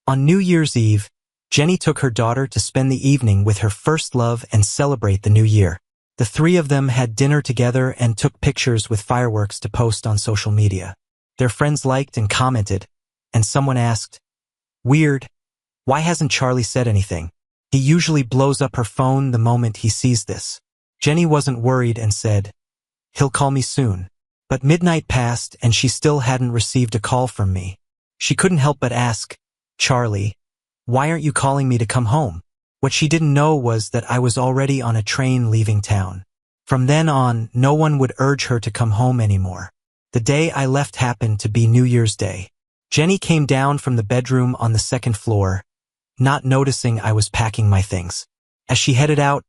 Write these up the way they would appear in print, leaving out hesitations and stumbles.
On New Year's Eve, Jenny took her daughter to spend the evening with her first love and celebrate the new year. The three of them had dinner together and took pictures with fireworks to post on social media. Their friends liked and commented, and someone asked, "Weird, why hasn't Charlie said anything? He usually blows up her phone the moment he sees this." Jenny wasn't worried and said, "He'll call me soon." But midnight passed and she still hadn't received a call from me. She couldn't help but ask, "Charlie, why aren't you calling me to come home?" What she didn't know was that I was already on a train leaving town. From then on, no one would urge her to come home anymore. The day I left happened to be New Year's Day. Jenny came down from the bedroom on the second floor, not noticing I was packing my things. As she headed out,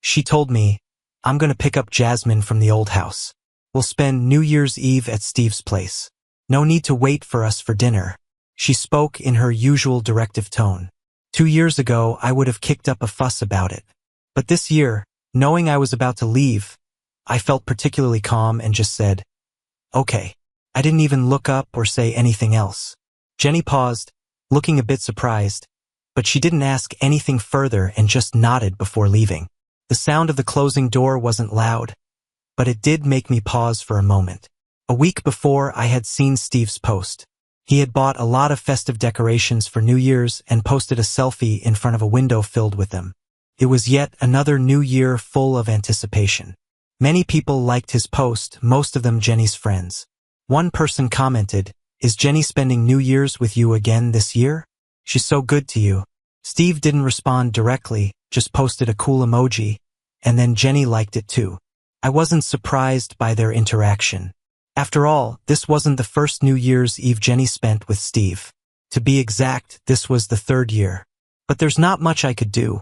she told me, "I'm going to pick up Jasmine from the old house. We'll spend New Year's Eve at Steve's place. No need to wait for us for dinner." She spoke in her usual directive tone. 2 years ago, I would have kicked up a fuss about it. But this year, knowing I was about to leave, I felt particularly calm and just said, "Okay." I didn't even look up or say anything else. Jenny paused, looking a bit surprised, but she didn't ask anything further and just nodded before leaving. The sound of the closing door wasn't loud, but it did make me pause for a moment. A week before, I had seen Steve's post. He had bought a lot of festive decorations for New Year's and posted a selfie in front of a window filled with them. It was yet another new year full of anticipation. Many people liked his post, most of them Jenny's friends. One person commented, "Is Jenny spending New Year's with you again this year? She's so good to you." Steve didn't respond directly, just posted a cool emoji, and then Jenny liked it too. I wasn't surprised by their interaction. After all, this wasn't the first New Year's Eve Jenny spent with Steve. To be exact, this was the 3rd year. But there's not much I could do,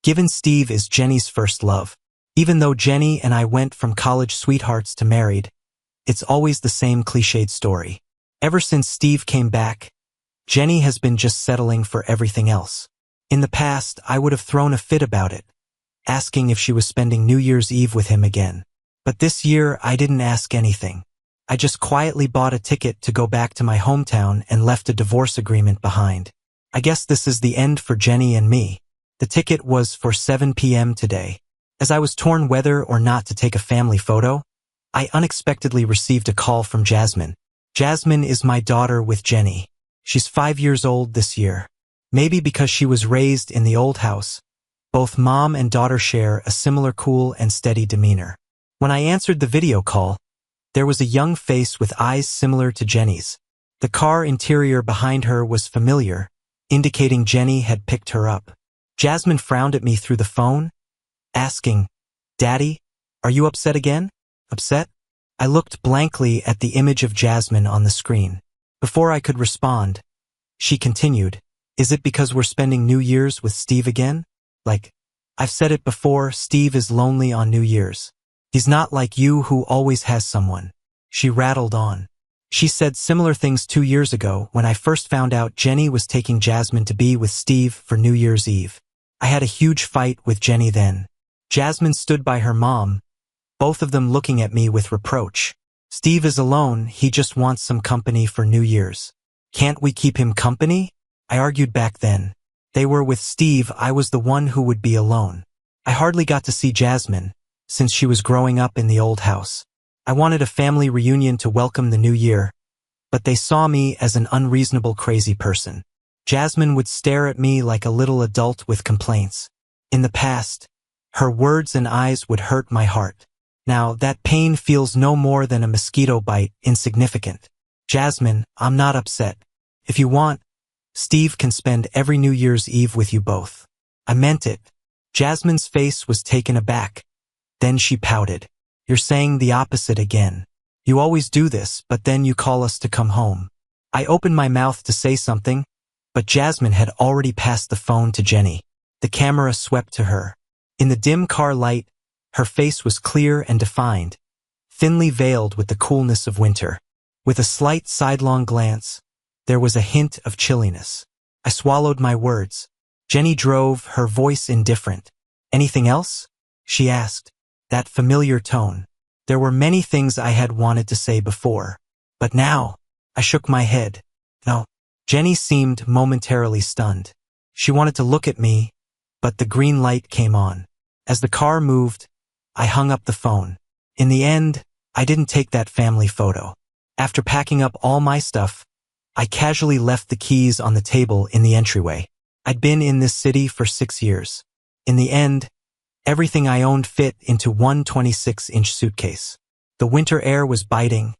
given Steve is Jenny's first love. Even though Jenny and I went from college sweethearts to married, it's always the same cliched story. Ever since Steve came back, Jenny has been just settling for everything else. In the past, I would have thrown a fit about it, asking if she was spending New Year's Eve with him again. But this year, I didn't ask anything. I just quietly bought a ticket to go back to my hometown and left a divorce agreement behind. I guess this is the end for Jenny and me. The ticket was for 7 p.m. today. As I was torn whether or not to take a family photo, I unexpectedly received a call from Jasmine. Jasmine is my daughter with Jenny. She's 5 years old this year. Maybe because she was raised in the old house, both mom and daughter share a similar cool and steady demeanor. When I answered the video call, there was a young face with eyes similar to Jenny's. The car interior behind her was familiar, indicating Jenny had picked her up. Jasmine frowned at me through the phone, asking, "Daddy, are you upset again?" "Upset?" I looked blankly at the image of Jasmine on the screen. Before I could respond, she continued, "Is it because we're spending New Year's with Steve again? Like, I've said it before, Steve is lonely on New Year's. He's not like you who always has someone." She rattled on. She said similar things 2 years ago when I first found out Jenny was taking Jasmine to be with Steve for New Year's Eve. I had a huge fight with Jenny then. Jasmine stood by her mom, both of them looking at me with reproach. "Steve is alone, he just wants some company for New Year's. Can't we keep him company?" I argued back then. They were with Steve, I was the one who would be alone. I hardly got to see Jasmine, since she was growing up in the old house. I wanted a family reunion to welcome the new year, but they saw me as an unreasonable crazy person. Jasmine would stare at me like a little adult with complaints. In the past, her words and eyes would hurt my heart. Now, that pain feels no more than a mosquito bite, insignificant. "Jasmine, I'm not upset. If you want, Steve can spend every New Year's Eve with you both." I meant it. Jasmine's face was taken aback. Then she pouted. "You're saying the opposite again. You always do this, but then you call us to come home." I opened my mouth to say something, but Jasmine had already passed the phone to Jenny. The camera swept to her. In the dim car light, her face was clear and defined, thinly veiled with the coolness of winter. With a slight sidelong glance, there was a hint of chilliness. I swallowed my words. Jenny drove, her voice indifferent. "Anything else?" she asked. That familiar tone. There were many things I had wanted to say before, but now, I shook my head. "No, Jenny seemed momentarily stunned. She wanted to look at me, but the green light came on. As the car moved, I hung up the phone. In the end, I didn't take that family photo. After packing up all my stuff, I casually left the keys on the table in the entryway. I'd been in this city for 6 years. In the end, everything I owned fit into one 26-inch suitcase. The winter air was biting,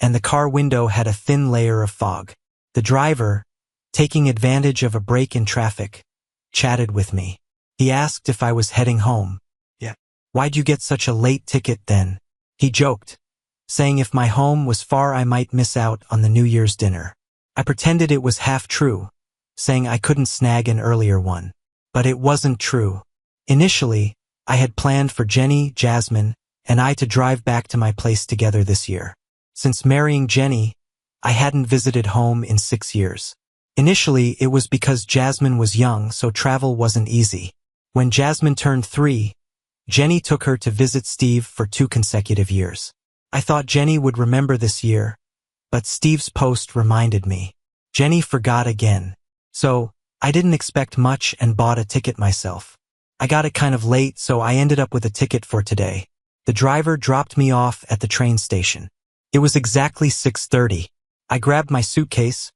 and the car window had a thin layer of fog. The driver, taking advantage of a break in traffic, chatted with me. He asked if I was heading home. Yeah. Why'd you get such a late ticket then? He joked, saying if my home was far I might miss out on the New Year's dinner. I pretended it was half true, saying I couldn't snag an earlier one. But it wasn't true. Initially, I had planned for Jenny, Jasmine, and I to drive back to my place together this year. Since marrying Jenny, I hadn't visited home in 6 years. Initially, it was because Jasmine was young, so travel wasn't easy. When Jasmine turned 3, Jenny took her to visit Steve for 2 consecutive years. I thought Jenny would remember this year, but Steve's post reminded me. Jenny forgot again. So, I didn't expect much and bought a ticket myself. I got it kind of late, so I ended up with a ticket for today. The driver dropped me off at the train station. It was exactly 6:30. I grabbed my suitcase,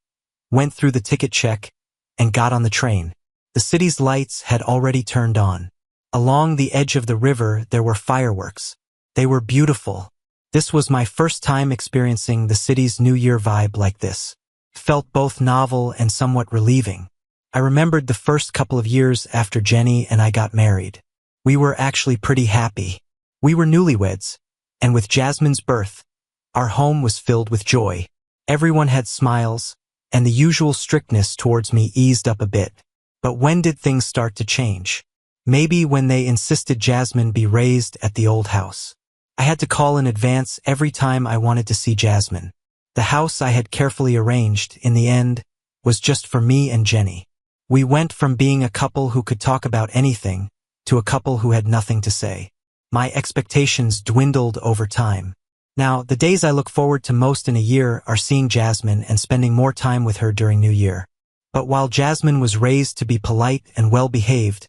went through the ticket check, and got on the train. The city's lights had already turned on. Along the edge of the river there were fireworks. They were beautiful. This was my first time experiencing the city's New Year vibe like this. It felt both novel and somewhat relieving. I remembered the first couple of years after Jenny and I got married. We were actually pretty happy. We were newlyweds, and with Jasmine's birth, our home was filled with joy. Everyone had smiles, and the usual strictness towards me eased up a bit. But when did things start to change? Maybe when they insisted Jasmine be raised at the old house. I had to call in advance every time I wanted to see Jasmine. The house I had carefully arranged, in the end, was just for me and Jenny. We went from being a couple who could talk about anything to a couple who had nothing to say. My expectations dwindled over time. Now, the days I look forward to most in a year are seeing Jasmine and spending more time with her during New Year. But while Jasmine was raised to be polite and well-behaved,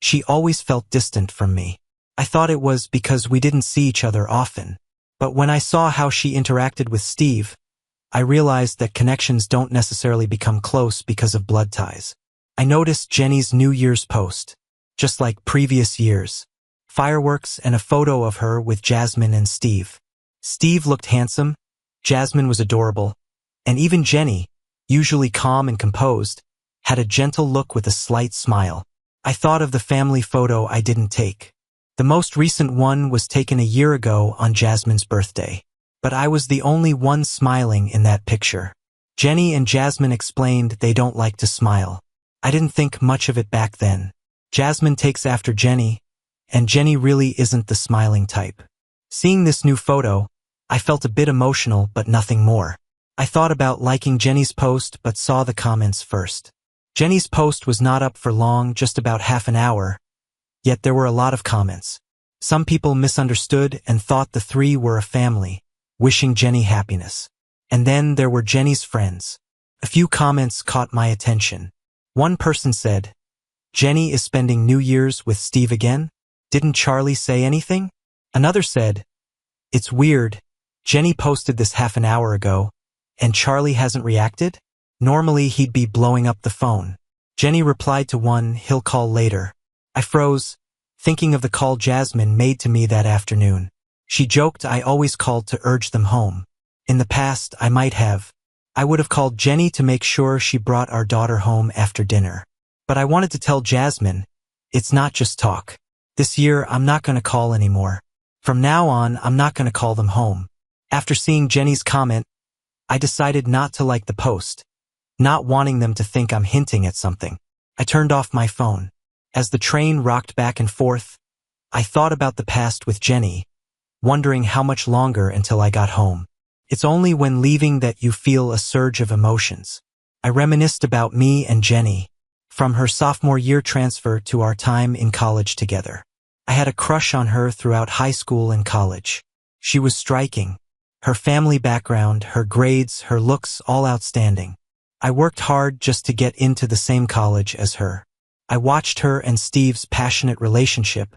she always felt distant from me. I thought it was because we didn't see each other often. But when I saw how she interacted with Steve, I realized that connections don't necessarily become close because of blood ties. I noticed Jenny's New Year's post, just like previous years. Fireworks and a photo of her with Jasmine and Steve. Steve looked handsome, Jasmine was adorable, and even Jenny, usually calm and composed, had a gentle look with a slight smile. I thought of the family photo I didn't take. The most recent one was taken a year ago on Jasmine's birthday. But I was the only one smiling in that picture. Jenny and Jasmine explained they don't like to smile. I didn't think much of it back then. Jasmine takes after Jenny, and Jenny really isn't the smiling type. Seeing this new photo, I felt a bit emotional but nothing more. I thought about liking Jenny's post but saw the comments first. Jenny's post was not up for long, just about half an hour, yet there were a lot of comments. Some people misunderstood and thought the 3 were a family, wishing Jenny happiness. And then there were Jenny's friends. A few comments caught my attention. One person said, "Jenny is spending New Year's with Steve again? Didn't Charlie say anything?" Another said, "It's weird. Jenny posted this half an hour ago, and Charlie hasn't reacted? Normally he'd be blowing up the phone." Jenny replied to one, "He'll call later." I froze, thinking of the call Jasmine made to me that afternoon. She joked I always called to urge them home. In the past, I might have. I would have called Jenny to make sure she brought our daughter home after dinner. But I wanted to tell Jasmine, it's not just talk. This year, I'm not going to call anymore. From now on, I'm not going to call them home. After seeing Jenny's comment, I decided not to like the post, not wanting them to think I'm hinting at something. I turned off my phone. As the train rocked back and forth, I thought about the past with Jenny, wondering how much longer until I got home. It's only when leaving that you feel a surge of emotions. I reminisced about me and Jenny, from her sophomore year transfer to our time in college together. I had a crush on her throughout high school and college. She was striking. Her family background, her grades, her looks, all outstanding. I worked hard just to get into the same college as her. I watched her and Steve's passionate relationship,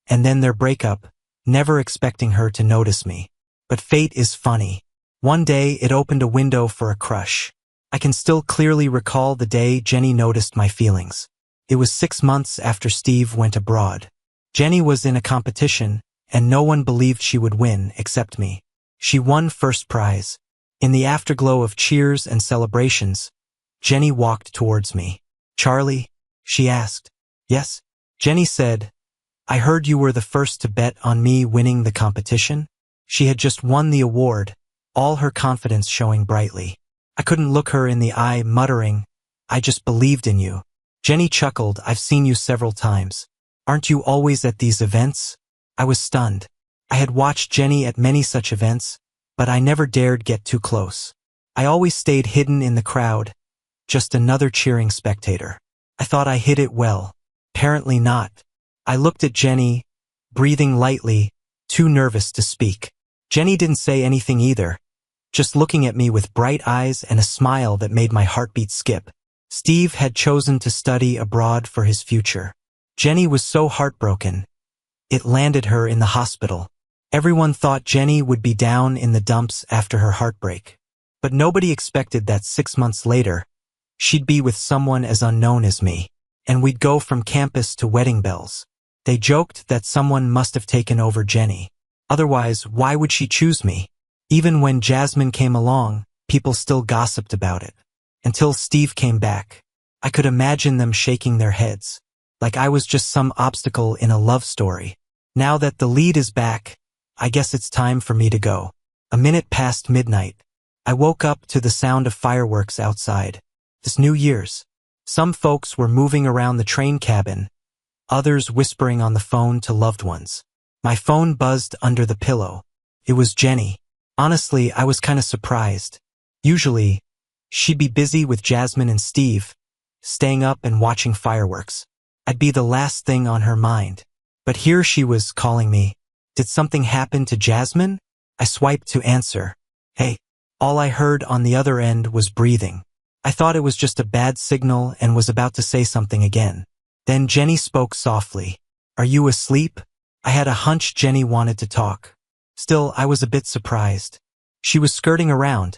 and then their breakup, never expecting her to notice me. But fate is funny. One day it opened a window for a crush. I can still clearly recall the day Jenny noticed my feelings. It was 6 months after Steve went abroad. Jenny was in a competition, and no one believed she would win except me. She won first prize. In the afterglow of cheers and celebrations, Jenny walked towards me. "Charlie?" she asked. "Yes?" Jenny said, "I heard you were the first to bet on me winning the competition." She had just won the award, all her confidence showing brightly. I couldn't look her in the eye, muttering, "I just believed in you." Jenny chuckled, "I've seen you several times. Aren't you always at these events?" I was stunned. I had watched Jenny at many such events, but I never dared get too close. I always stayed hidden in the crowd, just another cheering spectator. I thought I hid it well. Apparently not. I looked at Jenny, breathing lightly, too nervous to speak. Jenny didn't say anything either, just looking at me with bright eyes and a smile that made my heartbeat skip. Steve had chosen to study abroad for his future. Jenny was so heartbroken. It landed her in the hospital. Everyone thought Jenny would be down in the dumps after her heartbreak. But nobody expected that 6 months later, she'd be with someone as unknown as me, and we'd go from campus to wedding bells. They joked that someone must have taken over Jenny. Otherwise, why would she choose me? Even when Jasmine came along, people still gossiped about it. Until Steve came back. I could imagine them shaking their heads, like I was just some obstacle in a love story. Now that the lead is back, I guess it's time for me to go. A minute past midnight. I woke up to the sound of fireworks outside. This New Year's. Some folks were moving around the train cabin, others whispering on the phone to loved ones. My phone buzzed under the pillow. It was Jenny. Honestly, I was kinda surprised. Usually, she'd be busy with Jasmine and Steve, staying up and watching fireworks. I'd be the last thing on her mind. But here she was calling me. Did something happen to Jasmine? I swiped to answer. Hey. All I heard on the other end was breathing. I thought it was just a bad signal and was about to say something again. Then Jenny spoke softly. Are you asleep? I had a hunch Jenny wanted to talk. Still, I was a bit surprised. She was skirting around,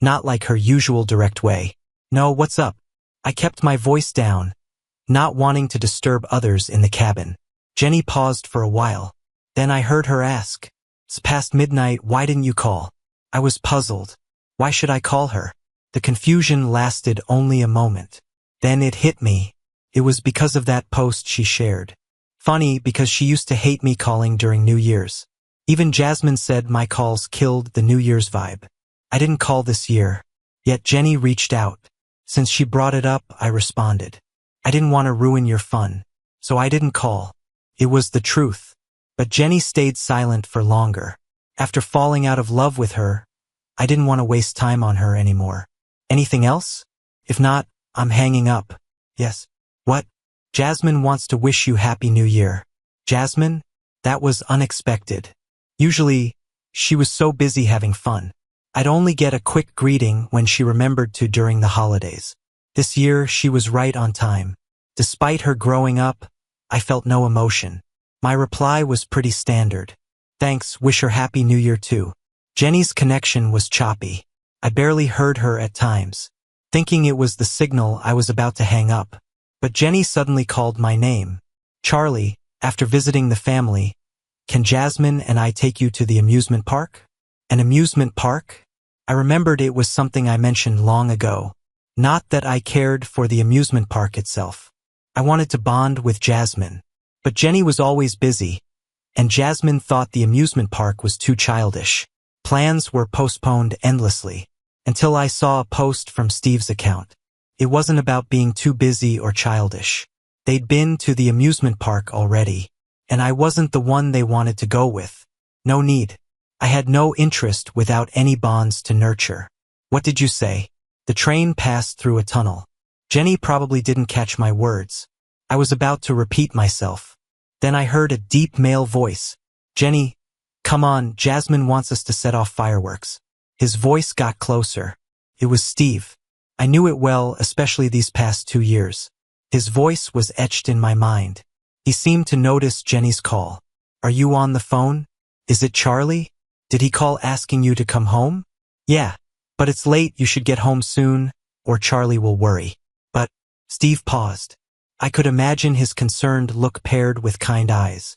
not like her usual direct way. No, what's up? I kept my voice down, not wanting to disturb others in the cabin. Jenny paused for a while. Then I heard her ask, It's past midnight, why didn't you call? I was puzzled. Why should I call her? The confusion lasted only a moment. Then it hit me. It was because of that post she shared. Funny, because she used to hate me calling during New Year's. Even Jasmine said my calls killed the New Year's vibe. I didn't call this year. Yet Jenny reached out. Since she brought it up, I responded. I didn't want to ruin your fun, so I didn't call. It was the truth. But Jenny stayed silent for longer. After falling out of love with her, I didn't want to waste time on her anymore. Anything else? If not, I'm hanging up. Yes. What? Jasmine wants to wish you Happy New Year. Jasmine? That was unexpected. Usually, she was so busy having fun. I'd only get a quick greeting when she remembered to during the holidays. This year, she was right on time. Despite her growing up, I felt no emotion. My reply was pretty standard. Thanks, wish her Happy New Year too. Jenny's connection was choppy. I barely heard her at times, thinking it was the signal I was about to hang up. But Jenny suddenly called my name. Charlie, after visiting the family, can Jasmine and I take you to the amusement park? An amusement park? I remembered it was something I mentioned long ago. Not that I cared for the amusement park itself. I wanted to bond with Jasmine. But Jenny was always busy, and Jasmine thought the amusement park was too childish. Plans were postponed endlessly, until I saw a post from Steve's account. It wasn't about being too busy or childish. They'd been to the amusement park already, and I wasn't the one they wanted to go with. No need. I had no interest without any bonds to nurture. What did you say? The train passed through a tunnel. Jenny probably didn't catch my words. I was about to repeat myself. Then I heard a deep male voice. Jenny, come on, Jasmine wants us to set off fireworks. His voice got closer. It was Steve. I knew it well, especially these past 2 years. His voice was etched in my mind. He seemed to notice Jenny's call. Are you on the phone? Is it Charlie? Did he call asking you to come home? Yeah, but it's late, you should get home soon, or Charlie will worry. But, Steve paused. I could imagine his concerned look paired with kind eyes.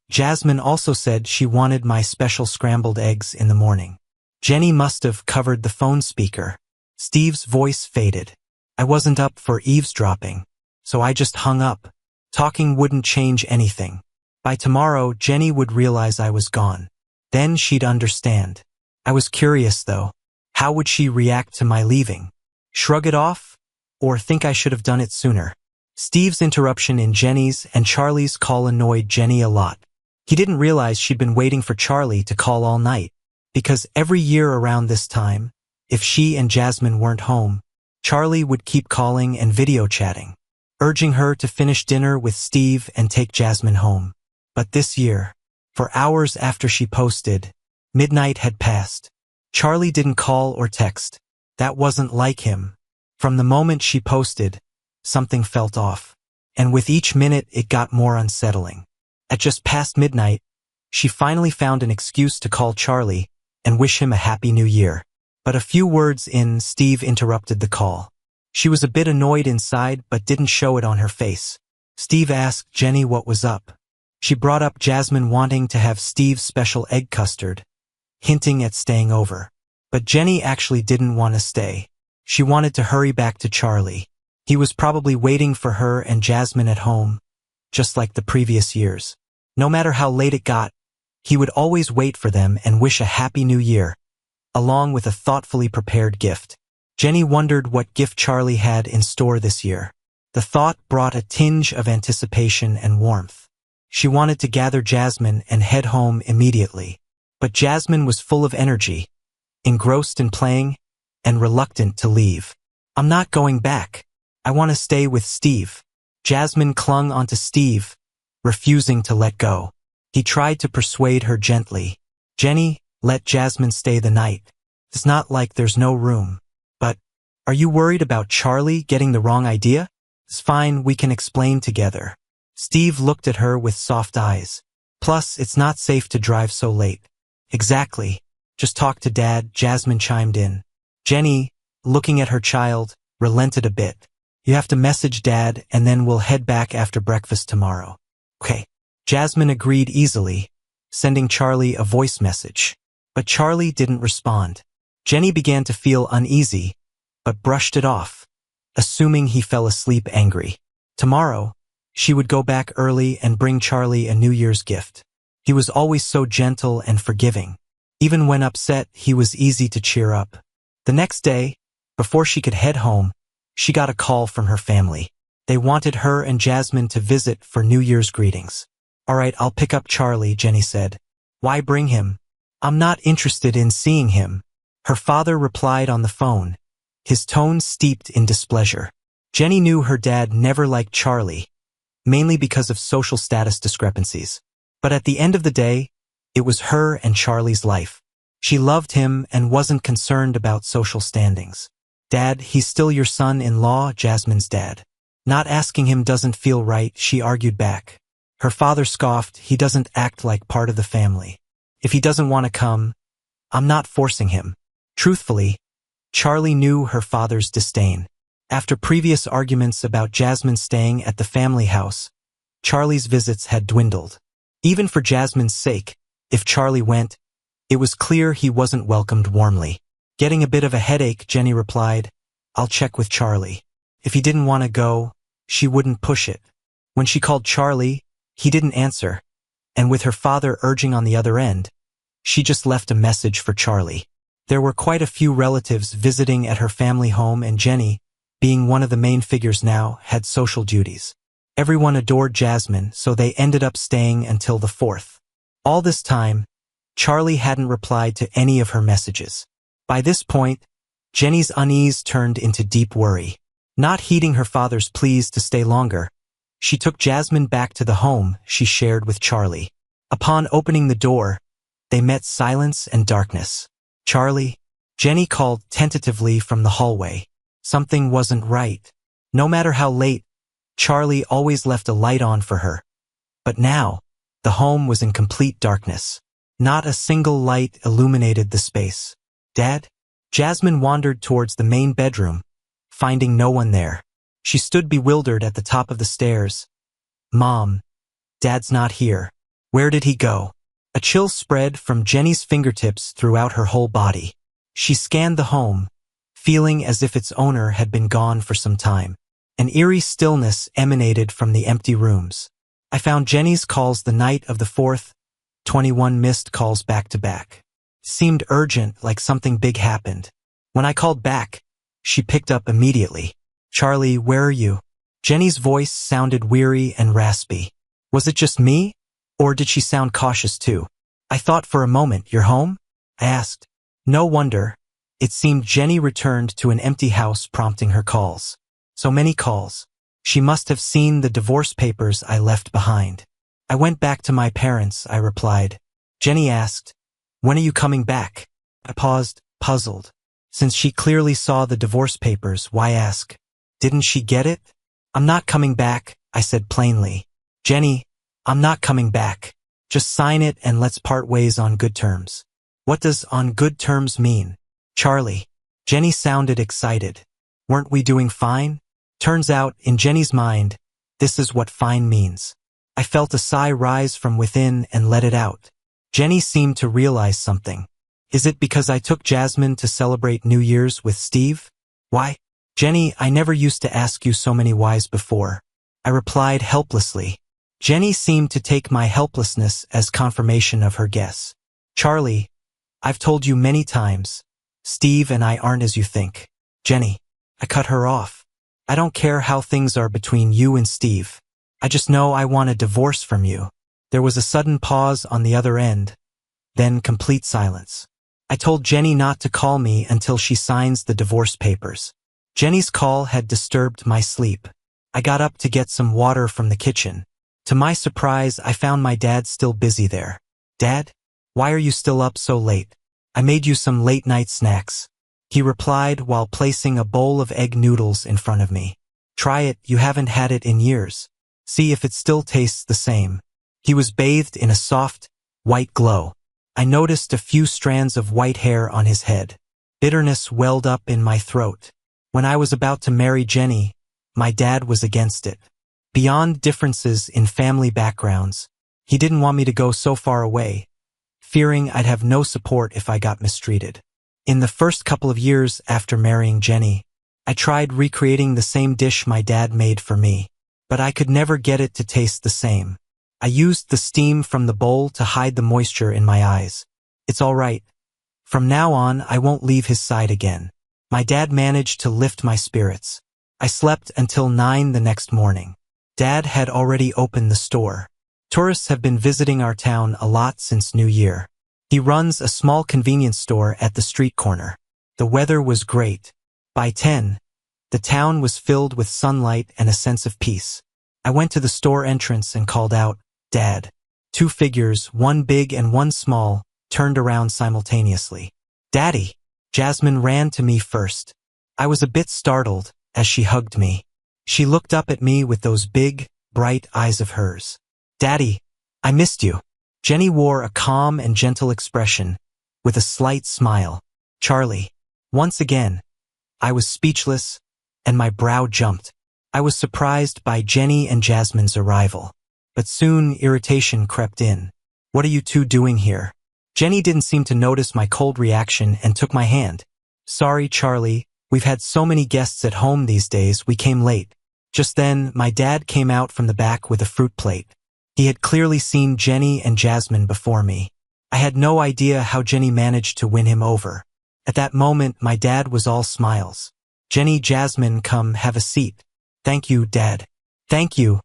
Jasmine also said she wanted my special scrambled eggs in the morning. Jenny must have covered the phone speaker. Steve's voice faded. I wasn't up for eavesdropping, so I just hung up. Talking wouldn't change anything. By tomorrow, Jenny would realize I was gone. Then she'd understand. I was curious, though. How would she react to my leaving? Shrug it off? Or think I should have done it sooner? Steve's interruption in Jenny's and Charlie's call annoyed Jenny a lot. He didn't realize she'd been waiting for Charlie to call all night. Because every year around this time, if she and Jasmine weren't home, Charlie would keep calling and video chatting, urging her to finish dinner with Steve and take Jasmine home. But this year, for hours after she posted, midnight had passed. Charlie didn't call or text. That wasn't like him. From the moment she posted, something felt off. And with each minute, it got more unsettling. At just past midnight, she finally found an excuse to call Charlie and wish him a happy new year. But a few words in, Steve interrupted the call. She was a bit annoyed inside but didn't show it on her face. Steve asked Jenny what was up. She brought up Jasmine wanting to have Steve's special egg custard, hinting at staying over. But Jenny actually didn't want to stay. She wanted to hurry back to Charlie. He was probably waiting for her and Jasmine at home, just like the previous years. No matter how late it got, he would always wait for them and wish a happy new year, along with a thoughtfully prepared gift. Jenny wondered what gift Charlie had in store this year. The thought brought a tinge of anticipation and warmth. She wanted to gather Jasmine and head home immediately. But Jasmine was full of energy, engrossed in playing, and reluctant to leave. I'm not going back. I want to stay with Steve. Jasmine clung onto Steve, refusing to let go. He tried to persuade her gently. Jenny, let Jasmine stay the night. It's not like there's no room. But, are you worried about Charlie getting the wrong idea? It's fine, we can explain together. Steve looked at her with soft eyes. Plus, it's not safe to drive so late. Exactly. Just talk to Dad, Jasmine chimed in. Jenny, looking at her child, relented a bit. You have to message Dad and then we'll head back after breakfast tomorrow. Okay. Jasmine agreed easily, sending Charlie a voice message. But Charlie didn't respond. Jenny began to feel uneasy, but brushed it off, assuming he fell asleep angry. Tomorrow, she would go back early and bring Charlie a New Year's gift. He was always so gentle and forgiving. Even when upset, he was easy to cheer up. The next day, before she could head home, she got a call from her family. They wanted her and Jasmine to visit for New Year's greetings. All right, I'll pick up Charlie, Jenny said. Why bring him? I'm not interested in seeing him. Her father replied on the phone, his tone steeped in displeasure. Jenny knew her dad never liked Charlie, mainly because of social status discrepancies. But at the end of the day, it was her and Charlie's life. She loved him and wasn't concerned about social standings. Dad, he's still your son-in-law, Jasmine's dad. Not asking him doesn't feel right, she argued back. Her father scoffed, he doesn't act like part of the family. If he doesn't want to come, I'm not forcing him. Truthfully, Charlie knew her father's disdain. After previous arguments about Jasmine staying at the family house, Charlie's visits had dwindled. Even for Jasmine's sake, if Charlie went, it was clear he wasn't welcomed warmly. Getting a bit of a headache, Jenny replied, I'll check with Charlie. If he didn't want to go, she wouldn't push it. When she called Charlie, he didn't answer, and with her father urging on the other end, she just left a message for Charlie. There were quite a few relatives visiting at her family home, and Jenny, being one of the main figures now, had social duties. Everyone adored Jasmine, so they ended up staying until the 4th. All this time, Charlie hadn't replied to any of her messages. By this point, Jenny's unease turned into deep worry. Not heeding her father's pleas to stay longer, she took Jasmine back to the home she shared with Charlie. Upon opening the door, they met silence and darkness. Charlie, Jenny called tentatively from the hallway. Something wasn't right. No matter how late, Charlie always left a light on for her. But now, the home was in complete darkness. Not a single light illuminated the space. "Dad?" Jasmine wandered towards the main bedroom, finding no one there. She stood bewildered at the top of the stairs. "Mom, Dad's not here. Where did he go?" A chill spread from Jenny's fingertips throughout her whole body. She scanned the home, feeling as if its owner had been gone for some time. An eerie stillness emanated from the empty rooms. I found Jenny's calls the night of the 4th, 21 missed calls back to back. Seemed urgent, like something big happened. When I called back, she picked up immediately. "Charlie, where are you?" Jenny's voice sounded weary and raspy. Was it just me? Or did she sound cautious too? I thought for a moment, "You're home?" I asked. No wonder. It seemed Jenny returned to an empty house, prompting her calls. So many calls. She must have seen the divorce papers I left behind. "I went back to my parents," I replied. Jenny asked, "When are you coming back?" I paused, puzzled. Since she clearly saw the divorce papers, why ask? Didn't she get it? "I'm not coming back," I said plainly. "Jenny, I'm not coming back. Just sign it and let's part ways on good terms." "What does on good terms mean?" "Charlie." Jenny sounded excited. "Weren't we doing fine?" Turns out, in Jenny's mind, this is what fine means. I felt a sigh rise from within and let it out. Jenny seemed to realize something. "Is it because I took Jasmine to celebrate New Year's with Steve?" "Why?" "Jenny, I never used to ask you so many whys before." I replied helplessly. Jenny seemed to take my helplessness as confirmation of her guess. "Charlie, I've told you many times, Steve and I aren't as you think." "Jenny." I cut her off. "I don't care how things are between you and Steve. I just know I want a divorce from you." There was a sudden pause on the other end, then complete silence. I told Jenny not to call me until she signs the divorce papers. Jenny's call had disturbed my sleep. I got up to get some water from the kitchen. To my surprise, I found my dad still busy there. "Dad, why are you still up so late? I made you some late-night snacks," he replied while placing a bowl of egg noodles in front of me. "Try it, you haven't had it in years. See if it still tastes the same." He was bathed in a soft, white glow. I noticed a few strands of white hair on his head. Bitterness welled up in my throat. When I was about to marry Jenny, my dad was against it. Beyond differences in family backgrounds, he didn't want me to go so far away, fearing I'd have no support if I got mistreated. In the first couple of years after marrying Jenny, I tried recreating the same dish my dad made for me, but I could never get it to taste the same. I used the steam from the bowl to hide the moisture in my eyes. "It's all right. From now on, I won't leave his side again." My dad managed to lift my spirits. I slept until 9 the next morning. Dad had already opened the store. Tourists have been visiting our town a lot since New Year. He runs a small convenience store at the street corner. The weather was great. By 10, the town was filled with sunlight and a sense of peace. I went to the store entrance and called out, "Dad." 2 figures, one big and one small, turned around simultaneously. "Daddy." Jasmine ran to me first. I was a bit startled as she hugged me. She looked up at me with those big, bright eyes of hers. "Daddy, I missed you." Jenny wore a calm and gentle expression, with a slight smile. "Charlie." Once again, I was speechless, and my brow jumped. I was surprised by Jenny and Jasmine's arrival. But soon irritation crept in. "What are you two doing here?" Jenny didn't seem to notice my cold reaction and took my hand. "Sorry, Charlie, we've had so many guests at home these days, we came late." Just then, my dad came out from the back with a fruit plate. He had clearly seen Jenny and Jasmine before me. I had no idea how Jenny managed to win him over. At that moment, my dad was all smiles. "Jenny, Jasmine, come, have a seat." "Thank you, Dad." "Thank you,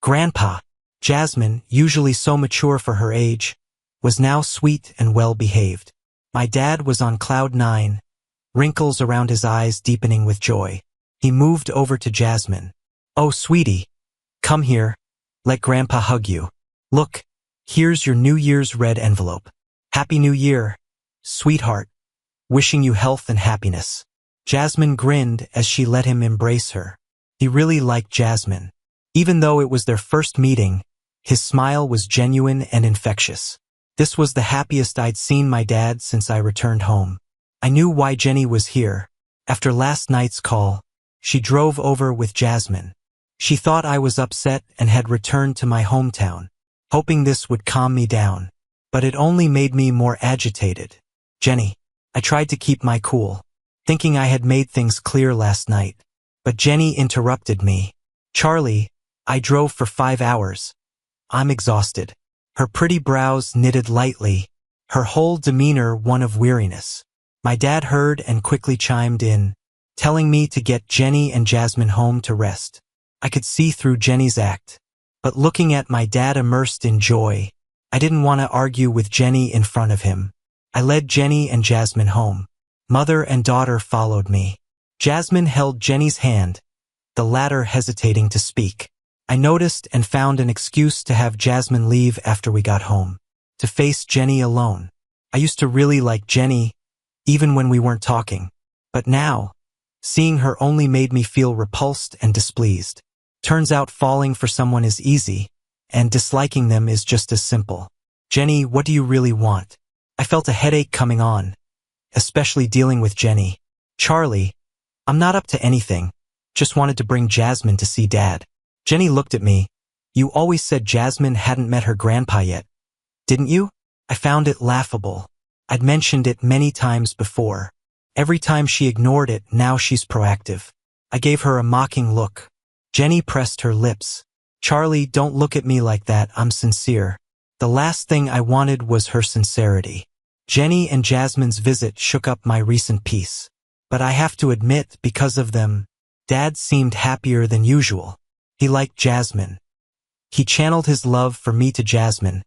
Grandpa." Jasmine, usually so mature for her age, was now sweet and well-behaved. My dad was on cloud 9, wrinkles around his eyes deepening with joy. He moved over to Jasmine. "Oh, sweetie, come here. Let Grandpa hug you. Look, here's your New Year's red envelope. Happy New Year, sweetheart. Wishing you health and happiness." Jasmine grinned as she let him embrace her. He really liked Jasmine. Even though it was their first meeting, his smile was genuine and infectious. This was the happiest I'd seen my dad since I returned home. I knew why Jenny was here. After last night's call, she drove over with Jasmine. She thought I was upset and had returned to my hometown, hoping this would calm me down. But it only made me more agitated. Jenny. I tried to keep my cool, thinking I had made things clear last night. But Jenny interrupted me. Charlie, I drove for 5 hours. I'm exhausted. Her pretty brows knitted lightly, her whole demeanor one of weariness. My dad heard and quickly chimed in, telling me to get Jenny and Jasmine home to rest. I could see through Jenny's act, but looking at my dad immersed in joy, I didn't want to argue with Jenny in front of him. I led Jenny and Jasmine home. Mother and daughter followed me. Jasmine held Jenny's hand, the latter hesitating to speak. I noticed and found an excuse to have Jasmine leave after we got home, to face Jenny alone. I used to really like Jenny, even when we weren't talking. But now, seeing her only made me feel repulsed and displeased. Turns out falling for someone is easy, and disliking them is just as simple. Jenny, what do you really want? I felt a headache coming on, especially dealing with Jenny. Charlie, I'm not up to anything, just wanted to bring Jasmine to see Dad. Jenny looked at me. You always said Jasmine hadn't met her grandpa yet, didn't you? I found it laughable. I'd mentioned it many times before. Every time she ignored it, now she's proactive. I gave her a mocking look. Jenny pressed her lips. Charlie, don't look at me like that, I'm sincere. The last thing I wanted was her sincerity. Jenny and Jasmine's visit shook up my recent peace. But I have to admit, because of them, Dad seemed happier than usual. He liked Jasmine. He channeled his love for me to Jasmine,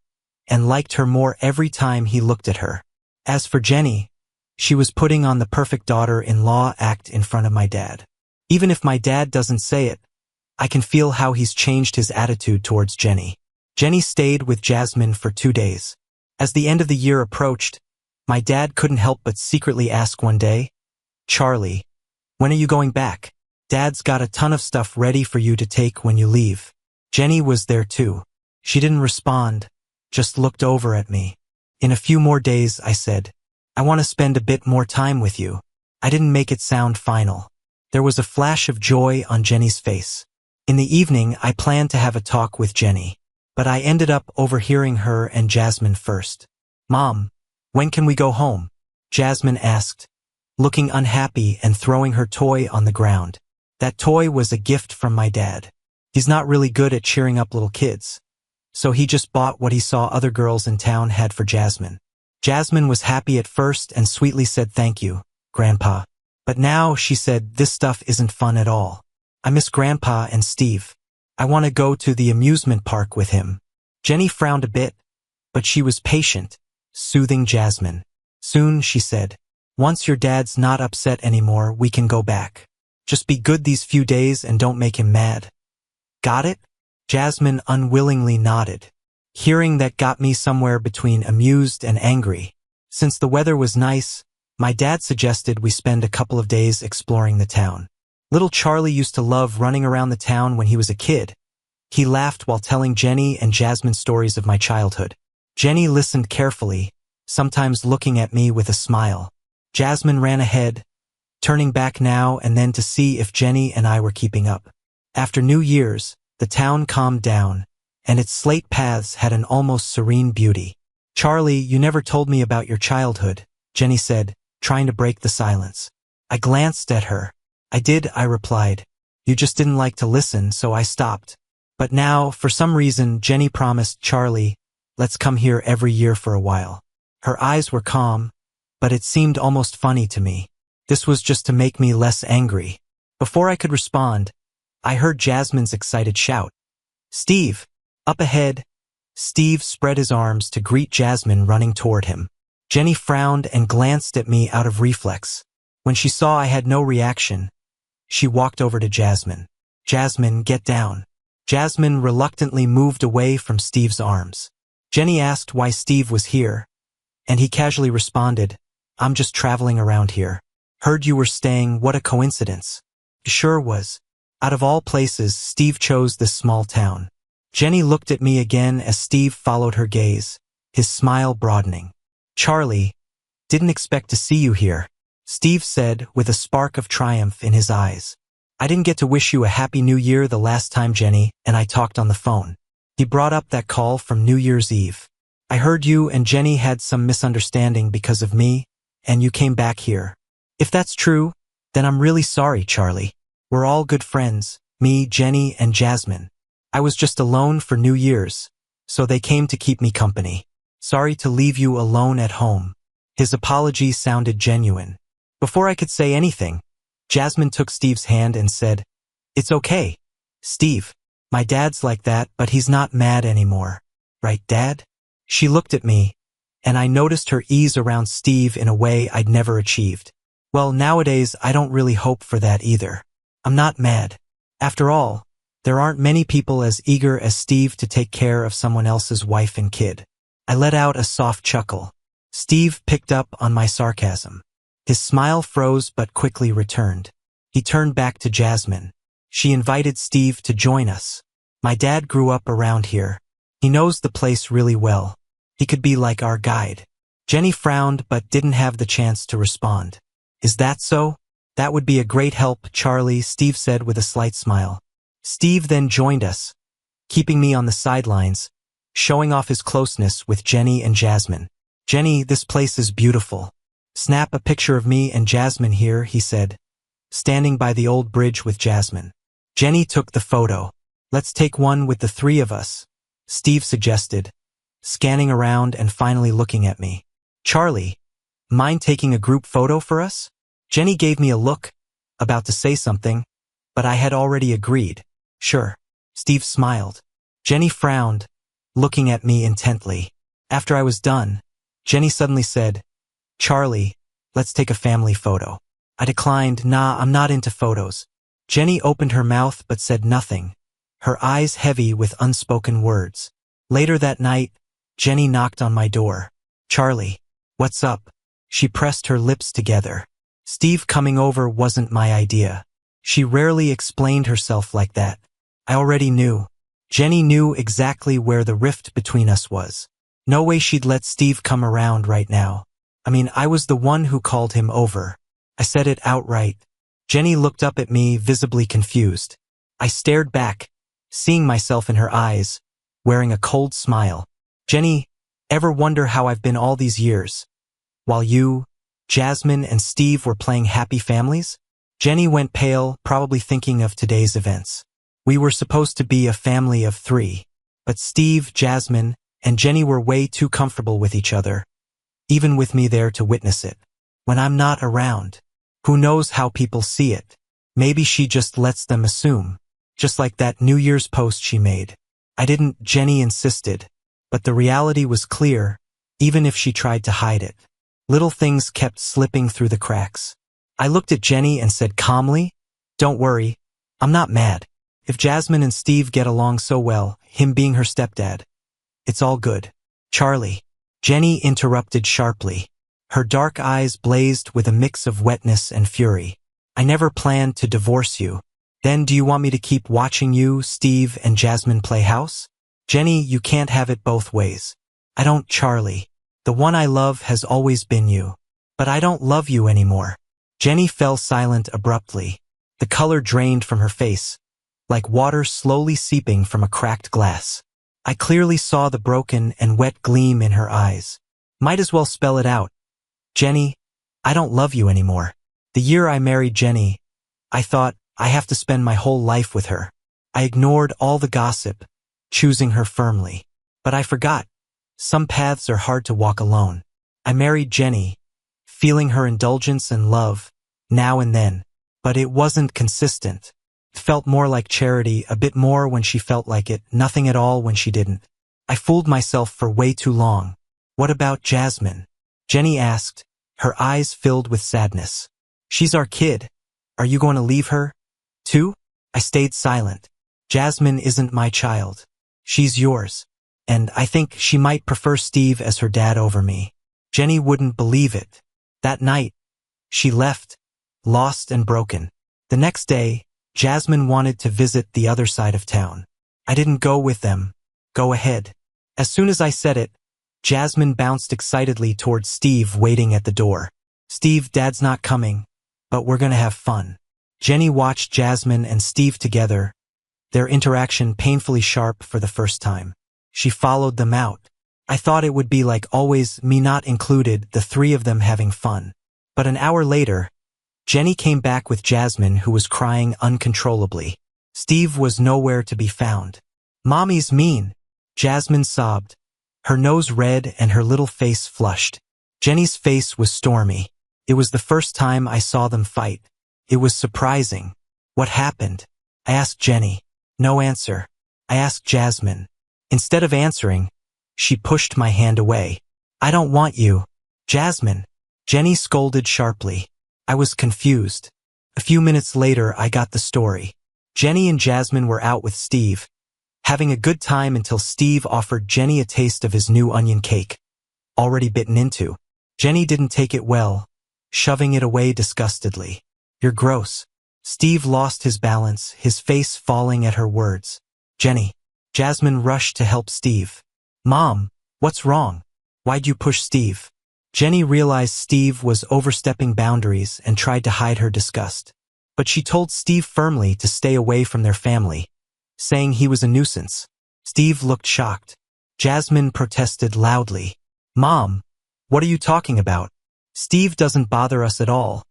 and liked her more every time he looked at her. As for Jenny, she was putting on the perfect daughter-in-law act in front of my dad. Even if my dad doesn't say it, I can feel how he's changed his attitude towards Jenny. Jenny stayed with Jasmine for 2 days. As the end of the year approached, my dad couldn't help but secretly ask one day, Charlie, when are you going back? Dad's got a ton of stuff ready for you to take when you leave. Jenny was there too. She didn't respond, just looked over at me. In a few more days, I said, I want to spend a bit more time with you. I didn't make it sound final. There was a flash of joy on Jenny's face. In the evening, I planned to have a talk with Jenny, but I ended up overhearing her and Jasmine first. Mom, when can we go home? Jasmine asked, looking unhappy and throwing her toy on the ground. That toy was a gift from my dad. He's not really good at cheering up little kids, so he just bought what he saw other girls in town had for Jasmine. Jasmine was happy at first and sweetly said thank you, Grandpa. But now, she said, this stuff isn't fun at all. I miss Grandpa and Steve. I want to go to the amusement park with him. Jenny frowned a bit, but she was patient, soothing Jasmine. Soon, she said, once your dad's not upset anymore, we can go back. Just be good these few days and don't make him mad. Got it? Jasmine unwillingly nodded. Hearing that got me somewhere between amused and angry. Since the weather was nice, my dad suggested we spend a couple of days exploring the town. Little Charlie used to love running around the town when he was a kid. He laughed while telling Jenny and Jasmine stories of my childhood. Jenny listened carefully, sometimes looking at me with a smile. Jasmine ran ahead, turning back now and then to see if Jenny and I were keeping up. After New Year's, the town calmed down, and its slate paths had an almost serene beauty. Charlie, you never told me about your childhood, Jenny said, trying to break the silence. I glanced at her. I did, I replied. You just didn't like to listen, so I stopped. But now, for some reason, Jenny promised Charlie, let's come here every year for a while. Her eyes were calm, but it seemed almost funny to me. This was just to make me less angry. Before I could respond, I heard Jasmine's excited shout. Steve! Up ahead. Steve spread his arms to greet Jasmine running toward him. Jenny frowned and glanced at me out of reflex. When she saw I had no reaction, she walked over to Jasmine. Jasmine, get down. Jasmine reluctantly moved away from Steve's arms. Jenny asked why Steve was here, and he casually responded, I'm just traveling around here. Heard you were staying, what a coincidence. Sure was. Out of all places, Steve chose this small town. Jenny looked at me again as Steve followed her gaze, his smile broadening. Charlie, didn't expect to see you here, Steve said with a spark of triumph in his eyes. I didn't get to wish you a happy new year the last time Jenny and I talked on the phone. He brought up that call from New Year's Eve. I heard you and Jenny had some misunderstanding because of me, and you came back here. If that's true, then I'm really sorry, Charlie. We're all good friends, me, Jenny, and Jasmine. I was just alone for New Year's, so they came to keep me company. Sorry to leave you alone at home. His apology sounded genuine. Before I could say anything, Jasmine took Steve's hand and said, It's okay, Steve. My dad's like that, but he's not mad anymore. Right, Dad? She looked at me, and I noticed her ease around Steve in a way I'd never achieved. Well, nowadays I don't really hope for that either. I'm not mad. After all, there aren't many people as eager as Steve to take care of someone else's wife and kid. I let out a soft chuckle. Steve picked up on my sarcasm. His smile froze but quickly returned. He turned back to Jasmine. She invited Steve to join us. My dad grew up around here. He knows the place really well. He could be like our guide. Jenny frowned but didn't have the chance to respond. Is that so? That would be a great help, Charlie, Steve said with a slight smile. Steve then joined us, keeping me on the sidelines, showing off his closeness with Jenny and Jasmine. Jenny, this place is beautiful. Snap a picture of me and Jasmine here, he said, standing by the old bridge with Jasmine. Jenny took the photo. Let's take one with the three of us, Steve suggested, scanning around and finally looking at me. Charlie, mind taking a group photo for us? Jenny gave me a look, about to say something, but I had already agreed. Sure. Steve smiled. Jenny frowned, looking at me intently. After I was done, Jenny suddenly said, Charlie, let's take a family photo. I declined, Nah, I'm not into photos. Jenny opened her mouth but said nothing, her eyes heavy with unspoken words. Later that night, Jenny knocked on my door. Charlie, what's up? She pressed her lips together. Steve coming over wasn't my idea. She rarely explained herself like that. I already knew. Jenny knew exactly where the rift between us was. No way she'd let Steve come around right now. I mean, I was the one who called him over. I said it outright. Jenny looked up at me, visibly confused. I stared back, seeing myself in her eyes, wearing a cold smile. Jenny, ever wonder how I've been all these years? While you, Jasmine, and Steve were playing happy families? Jenny went pale, probably thinking of today's events. We were supposed to be a family of three, but Steve, Jasmine, and Jenny were way too comfortable with each other, even with me there to witness it. When I'm not around, who knows how people see it? Maybe she just lets them assume, just like that New Year's post she made. I didn't, Jenny insisted, but the reality was clear, even if she tried to hide it. Little things kept slipping through the cracks. I looked at Jenny and said calmly, Don't worry, I'm not mad. If Jasmine and Steve get along so well, him being her stepdad, it's all good. Charlie. Jenny interrupted sharply. Her dark eyes blazed with a mix of wetness and fury. I never planned to divorce you. Then do you want me to keep watching you, Steve, and Jasmine play house? Jenny, you can't have it both ways. I don't, Charlie. The one I love has always been you. But I don't love you anymore. Jenny fell silent abruptly. The color drained from her face, like water slowly seeping from a cracked glass. I clearly saw the broken and wet gleam in her eyes. Might as well spell it out. Jenny, I don't love you anymore. The year I married Jenny, I thought I have to spend my whole life with her. I ignored all the gossip, choosing her firmly. But I forgot. Some paths are hard to walk alone. I married Jenny, feeling her indulgence and love, now and then. But it wasn't consistent. It felt more like charity, a bit more when she felt like it, nothing at all when she didn't. I fooled myself for way too long. What about Jasmine? Jenny asked, her eyes filled with sadness. She's our kid. Are you going to leave her, too? I stayed silent. Jasmine isn't my child. She's yours. And I think she might prefer Steve as her dad over me. Jenny wouldn't believe it. That night, she left, lost and broken. The next day, Jasmine wanted to visit the other side of town. I didn't go with them. Go ahead. As soon as I said it, Jasmine bounced excitedly towards Steve waiting at the door. Steve, Dad's not coming, but we're gonna have fun. Jenny watched Jasmine and Steve together, their interaction painfully sharp for the first time. She followed them out. I thought it would be like always, me not included, the three of them having fun. But an hour later, Jenny came back with Jasmine, who was crying uncontrollably. Steve was nowhere to be found. Mommy's mean, Jasmine sobbed, her nose red and her little face flushed. Jenny's face was stormy. It was the first time I saw them fight. It was surprising. What happened? I asked Jenny. No answer. I asked Jasmine. Instead of answering, she pushed my hand away. I don't want you. Jasmine. Jenny scolded sharply. I was confused. A few minutes later, I got the story. Jenny and Jasmine were out with Steve, having a good time until Steve offered Jenny a taste of his new onion cake, already bitten into. Jenny didn't take it well, shoving it away disgustedly. You're gross. Steve lost his balance, his face falling at her words. Jenny. Jasmine rushed to help Steve. Mom, what's wrong? Why'd you push Steve? Jenny realized Steve was overstepping boundaries and tried to hide her disgust. But she told Steve firmly to stay away from their family, saying he was a nuisance. Steve looked shocked. Jasmine protested loudly. Mom, what are you talking about? Steve doesn't bother us at all.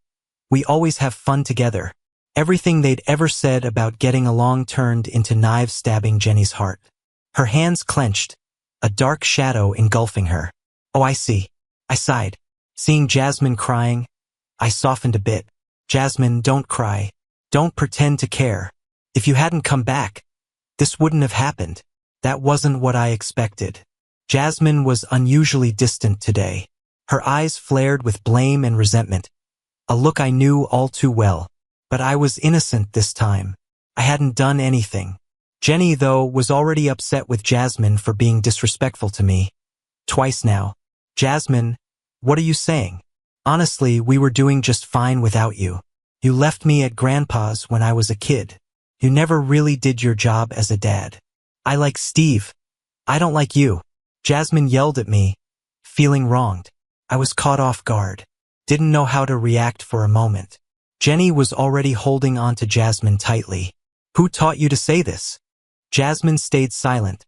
We always have fun together. Everything they'd ever said about getting along turned into knives stabbing Jenny's heart. Her hands clenched, a dark shadow engulfing her. Oh, I see. I sighed. Seeing Jasmine crying, I softened a bit. Jasmine, don't cry. Don't pretend to care. If you hadn't come back, this wouldn't have happened. That wasn't what I expected. Jasmine was unusually distant today. Her eyes flared with blame and resentment, a look I knew all too well. But I was innocent this time. I hadn't done anything. Jenny, though, was already upset with Jasmine for being disrespectful to me. Twice now. Jasmine, what are you saying? Honestly, we were doing just fine without you. You left me at Grandpa's when I was a kid. You never really did your job as a dad. I like Steve. I don't like you. Jasmine yelled at me, feeling wronged. I was caught off guard. Didn't know how to react for a moment. Jenny was already holding on to Jasmine tightly. Who taught you to say this? Jasmine stayed silent,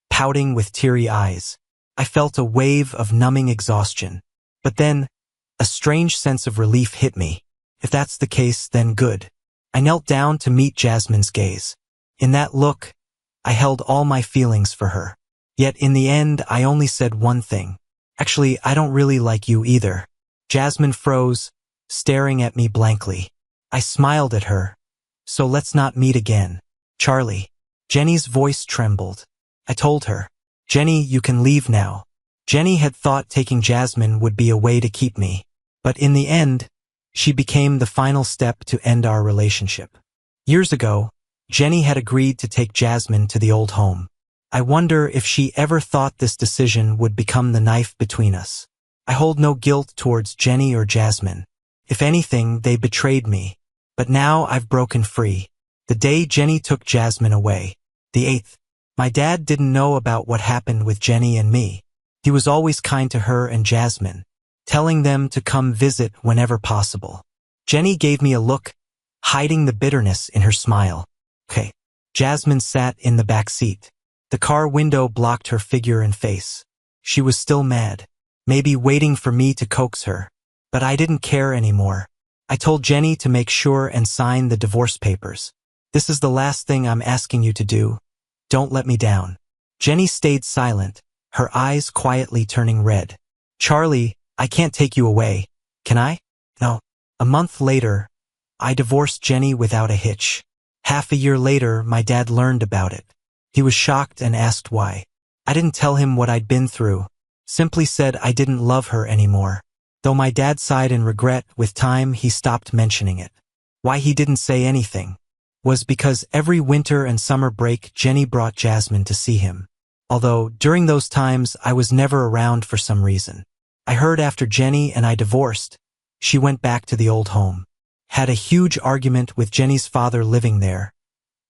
pouting with teary eyes. I felt a wave of numbing exhaustion. But then, a strange sense of relief hit me. If that's the case, then good. I knelt down to meet Jasmine's gaze. In that look, I held all my feelings for her. Yet in the end, I only said one thing. Actually, I don't really like you either. Jasmine froze, staring at me blankly. I smiled at her. So let's not meet again. Charlie. Jenny's voice trembled. I told her, Jenny, you can leave now. Jenny had thought taking Jasmine would be a way to keep me. But in the end, she became the final step to end our relationship. Years ago, Jenny had agreed to take Jasmine to the old home. I wonder if she ever thought this decision would become the knife between us. I hold no guilt towards Jenny or Jasmine. If anything, they betrayed me. But now I've broken free. The day Jenny took Jasmine away, the 8th, my dad didn't know about what happened with Jenny and me. He was always kind to her and Jasmine, telling them to come visit whenever possible. Jenny gave me a look, hiding the bitterness in her smile. Okay. Jasmine sat in the back seat. The car window blocked her figure and face. She was still mad, maybe waiting for me to coax her. But I didn't care anymore. I told Jenny to make sure and sign the divorce papers. This is the last thing I'm asking you to do. Don't let me down. Jenny stayed silent, her eyes quietly turning red. Charlie, I can't take you away. Can I? No. A month later, I divorced Jenny without a hitch. Half a year later, my dad learned about it. He was shocked and asked why. I didn't tell him what I'd been through. Simply said I didn't love her anymore. Though my dad sighed in regret, with time he stopped mentioning it. Why he didn't say anything was because every winter and summer break Jenny brought Jasmine to see him. Although, during those times, I was never around for some reason. I heard after Jenny and I divorced, she went back to the old home. had a huge argument with Jenny's father living there,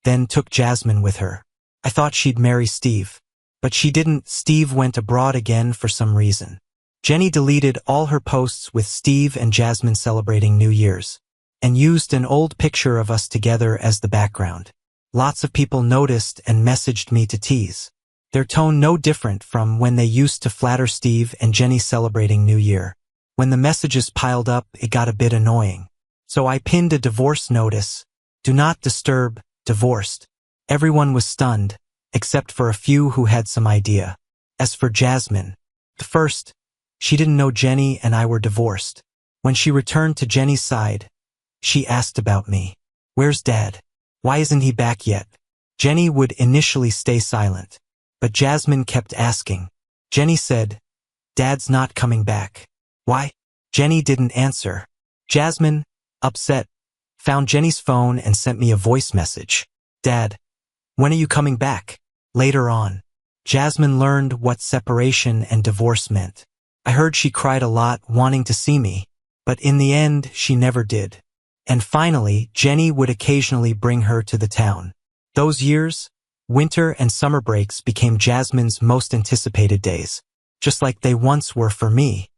then took Jasmine with her. I thought she'd marry Steve, but she didn't. Steve went abroad again for some reason. Jenny deleted all her posts with Steve and Jasmine celebrating New Year's, and used an old picture of us together as the background. Lots of people noticed and messaged me to tease. Their tone no different from when they used to flatter Steve and Jenny celebrating New Year. When the messages piled up, it got a bit annoying. So I pinned a divorce notice. Do not disturb, divorced. Everyone was stunned, except for a few who had some idea. As for Jasmine, at first, she didn't know Jenny and I were divorced. When she returned to Jenny's side, she asked about me. Where's Dad? Why isn't he back yet? Jenny would initially stay silent, but Jasmine kept asking. Jenny said, Dad's not coming back. Why? Jenny didn't answer. Jasmine, upset, found Jenny's phone and sent me a voice message. Dad, when are you coming back? Later on. Jasmine learned what separation and divorce meant. I heard she cried a lot wanting to see me, but in the end she never did. And finally, Jenny would occasionally bring her to the town. Those years, winter and summer breaks became Jasmine's most anticipated days, just like they once were for me.